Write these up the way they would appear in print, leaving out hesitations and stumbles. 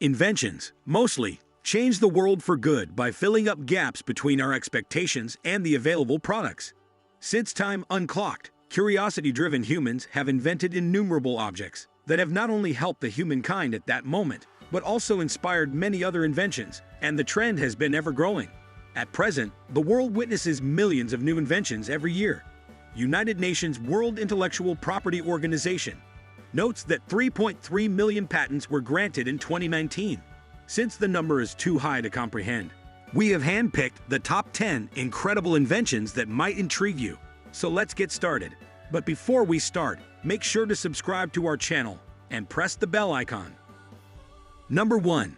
Inventions, mostly, change the world for good by filling up gaps between our expectations and the available products. Since time unclocked, curiosity-driven humans have invented innumerable objects that have not only helped the humankind at that moment, but also inspired many other inventions, and the trend has been ever-growing. At present, the world witnesses millions of new inventions every year. United Nations World Intellectual Property Organization notes that 3.3 million patents were granted in 2019. Since the number is too high to comprehend, we have handpicked the top 10 incredible inventions that might intrigue you. So let's get started. But before we start, make sure to subscribe to our channel and press the bell icon. Number 1.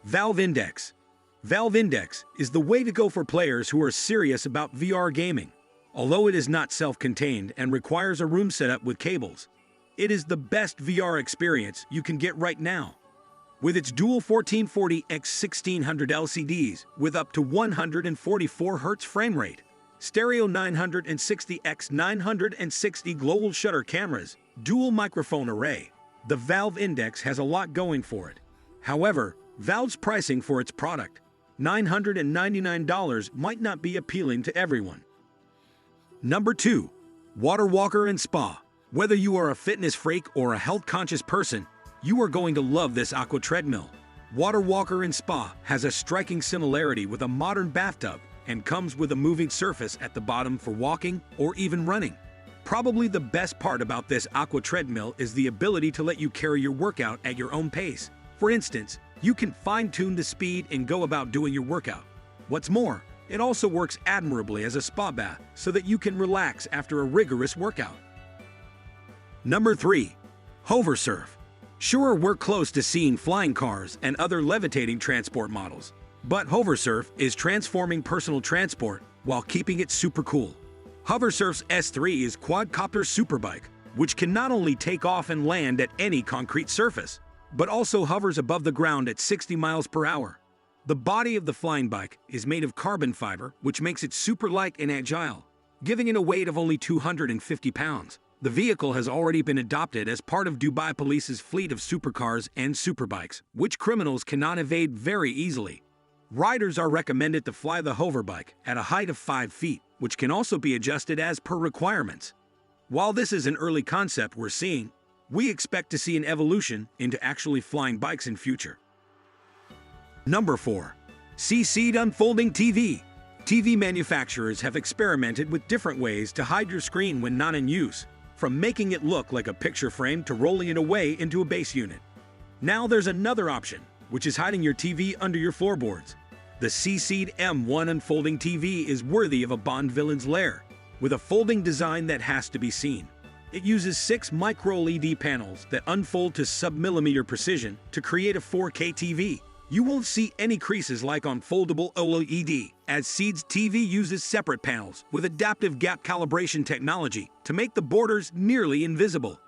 Valve Index. Valve Index is the way to go for players who are serious about VR gaming. Although it is not self-contained and requires a room setup with cables, it is the best VR experience you can get right now. With its dual 1440x1600 LCDs with up to 144 Hz frame rate, stereo 960x960 global shutter cameras, dual microphone array, the Valve Index has a lot going for it. However, Valve's pricing for its product, $999, might not be appealing to everyone. Number 2. Water Walker and Spa. Whether you are a fitness freak or a health-conscious person, you are going to love this aqua treadmill. Water Walker and Spa has a striking similarity with a modern bathtub and comes with a moving surface at the bottom for walking or even running. Probably the best part about this aqua treadmill is the ability to let you carry your workout at your own pace. For instance, you can fine-tune the speed and go about doing your workout. What's more, it also works admirably as a spa bath so that you can relax after a rigorous workout. Number 3. Hoversurf. Sure, we're close to seeing flying cars and other levitating transport models, but Hoversurf is transforming personal transport while keeping it super cool. Hoversurf's S3 is quadcopter superbike, which can not only take off and land at any concrete surface, but also hovers above the ground at 60 miles per hour. The body of the flying bike is made of carbon fiber, which makes it super light and agile, giving it a weight of only 250 pounds. The vehicle has already been adopted as part of Dubai Police's fleet of supercars and superbikes, which criminals cannot evade very easily. Riders are recommended to fly the hoverbike at a height of 5 feet, which can also be adjusted as per requirements. While this is an early concept we're seeing, we expect to see an evolution into actually flying bikes in future. Number 4. CC'd Unfolding TV. TV manufacturers have experimented with different ways to hide your screen when not in use, from making it look like a picture frame to rolling it away into a base unit. Now there's another option, which is hiding your TV under your floorboards. The CC'd M1 Unfolding TV is worthy of a Bond villain's lair, with a folding design that has to be seen. It uses 6 micro-LED panels that unfold to sub-millimeter precision to create a 4K TV. You won't see any creases like on foldable OLED, as CC'd TV uses separate panels with adaptive gap calibration technology to make the borders nearly invisible.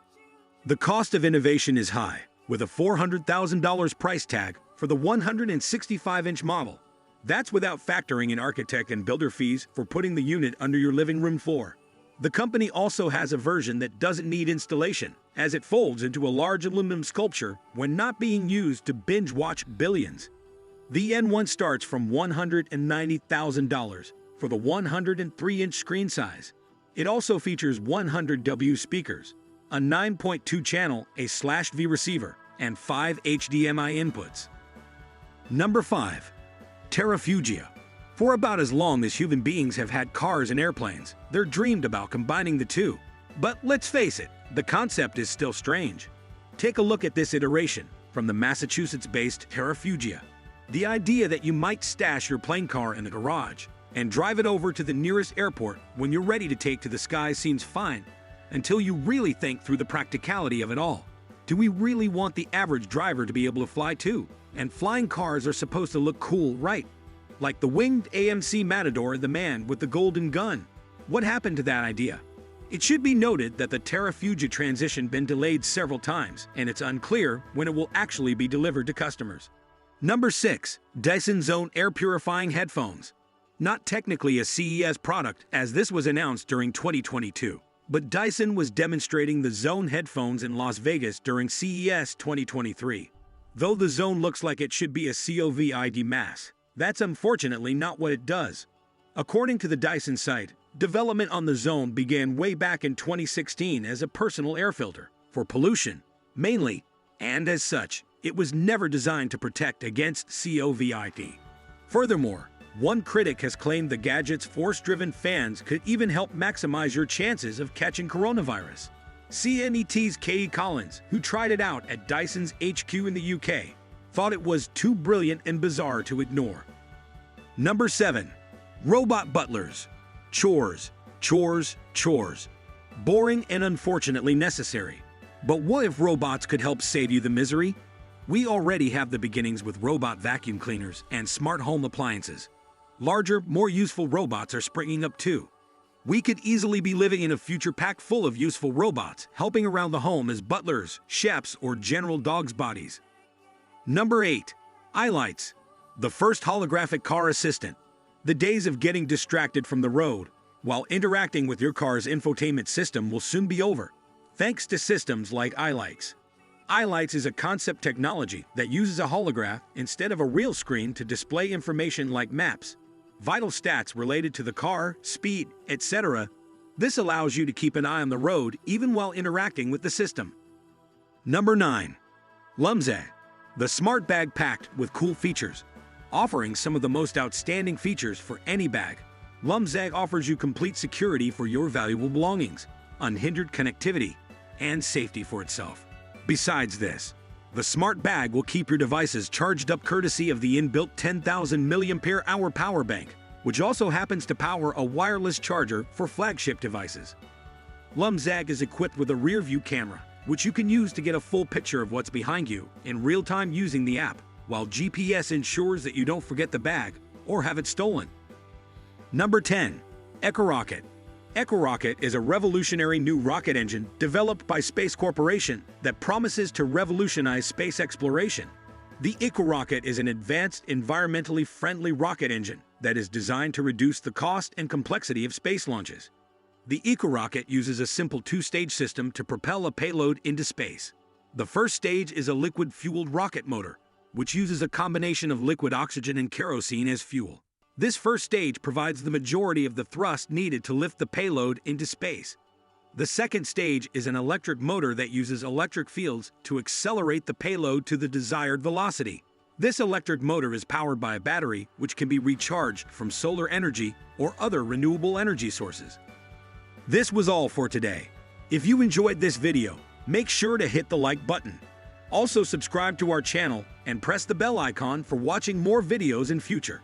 The cost of innovation is high, with a $400,000 price tag for the 165-inch model. That's without factoring in architect and builder fees for putting the unit under your living room floor. The company also has a version that doesn't need installation, as it folds into a large aluminum sculpture when not being used to binge-watch billions. The N1 starts from $190,000 for the 103-inch screen size. It also features 100W speakers, a 9.2-channel A/V receiver, and 5 HDMI inputs. Number 5. Terrafugia. For about as long as human beings have had cars and airplanes, they're dreamed about combining the two. But let's face it, the concept is still strange. Take a look at this iteration from the Massachusetts-based Terrafugia. The idea that you might stash your plane car in the garage and drive it over to the nearest airport when you're ready to take to the sky seems fine, until you really think through the practicality of it all. Do we really want the average driver to be able to fly too? And flying cars are supposed to look cool, right? Like the winged AMC Matador and the man with the golden gun. What happened to that idea? It should be noted that the Terrafugia transition been delayed several times, and it's unclear when it will actually be delivered to customers. Number 6. Dyson Zone Air Purifying Headphones. Not technically a CES product, as this was announced during 2022, but Dyson was demonstrating the Zone headphones in Las Vegas during CES 2023. Though the zone looks like it should be a COVID mass, that's unfortunately not what it does. According to the Dyson site, development on the zone began way back in 2016 as a personal air filter for pollution, mainly, and as such, it was never designed to protect against COVID. Furthermore, one critic has claimed the gadget's force-driven fans could even help maximize your chances of catching coronavirus. CNET's K.E. Collins, who tried it out at Dyson's HQ in the UK, thought it was too brilliant and bizarre to ignore. Number 7. Robot butlers. Chores, chores, chores. Boring and unfortunately necessary. But what if robots could help save you the misery? We already have the beginnings with robot vacuum cleaners and smart home appliances. Larger, more useful robots are springing up too. We could easily be living in a future packed full of useful robots, helping around the home as butlers, chefs, or general dogs' bodies. Number 8. Eyelights. The first holographic car assistant. The days of getting distracted from the road while interacting with your car's infotainment system will soon be over, thanks to systems like Eyelights. Eyelights is a concept technology that uses a holograph instead of a real screen to display information like maps, vital stats related to the car, speed, etc. This allows you to keep an eye on the road even while interacting with the system. Number 9. Lumzag. The smart bag packed with cool features. Offering some of the most outstanding features for any bag, Lumzag offers you complete security for your valuable belongings, unhindered connectivity, and safety for itself. Besides this, the smart bag will keep your devices charged up courtesy of the inbuilt 10,000 mAh power bank, which also happens to power a wireless charger for flagship devices. Lumzag is equipped with a rear-view camera, which you can use to get a full picture of what's behind you in real time using the app, while GPS ensures that you don't forget the bag or have it stolen. Number 10. EcoRocket. EcoRocket is a revolutionary new rocket engine developed by Space Corporation that promises to revolutionize space exploration. The EcoRocket is an advanced, environmentally friendly rocket engine that is designed to reduce the cost and complexity of space launches. The EcoRocket uses a simple two-stage system to propel a payload into space. The first stage is a liquid-fueled rocket motor, which uses a combination of liquid oxygen and kerosene as fuel. This first stage provides the majority of the thrust needed to lift the payload into space. The second stage is an electric motor that uses electric fields to accelerate the payload to the desired velocity. This electric motor is powered by a battery which can be recharged from solar energy or other renewable energy sources. This was all for today. If you enjoyed this video, make sure to hit the like button. Also subscribe to our channel and press the bell icon for watching more videos in future.